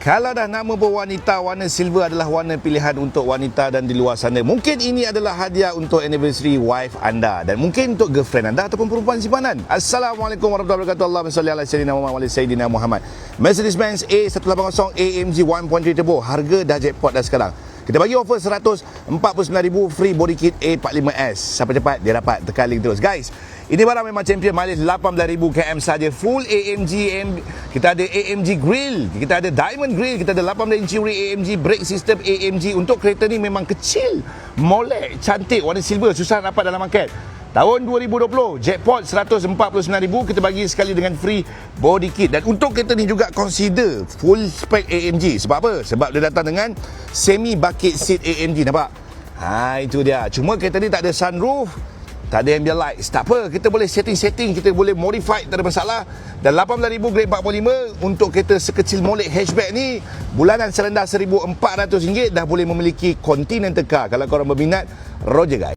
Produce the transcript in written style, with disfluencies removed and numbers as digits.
Kalau dah nama berwanita, warna silver adalah warna pilihan untuk wanita dan di luar sana. Mungkin ini adalah hadiah untuk anniversary wife anda dan mungkin untuk girlfriend anda ataupun perempuan simpanan. Assalamualaikum warahmatullahi wabarakatuh. Allahumma salli ala sayyidina Muhammad. Mercedes-Benz A180 AMG 1.3 turbo. Harga dah jackpot dah sekarang. Kita bagi offer 149,000 free body kit A45S. Siapa cepat dia dapat, tekan link terus. Guys, ini barang memang champion, mileage 18,000 km saja. Full AMG, kita ada AMG grill, kita ada diamond grill, kita ada 18 inci AMG, brake system AMG. Untuk kereta ni memang kecil, molek, cantik, warna silver, susah dapat dalam market. Tahun 2020, jackpot 149,000, kita bagi sekali dengan free body kit. Dan untuk kereta ni juga consider full spec AMG. Sebab apa? Sebab dia datang dengan semi bucket seat AMG, nampak? Itu dia. Cuma kereta ni tak ada sunroof, tak ada ambient lights. Tak apa, kita boleh setting, kita boleh modify, tak ada masalah. Dan 18,000 grade 45 untuk kereta sekecil molek hatchback ni, bulanan serendah RM1,400 dah boleh memiliki Continental car. Kalau korang berminat, Roger guys.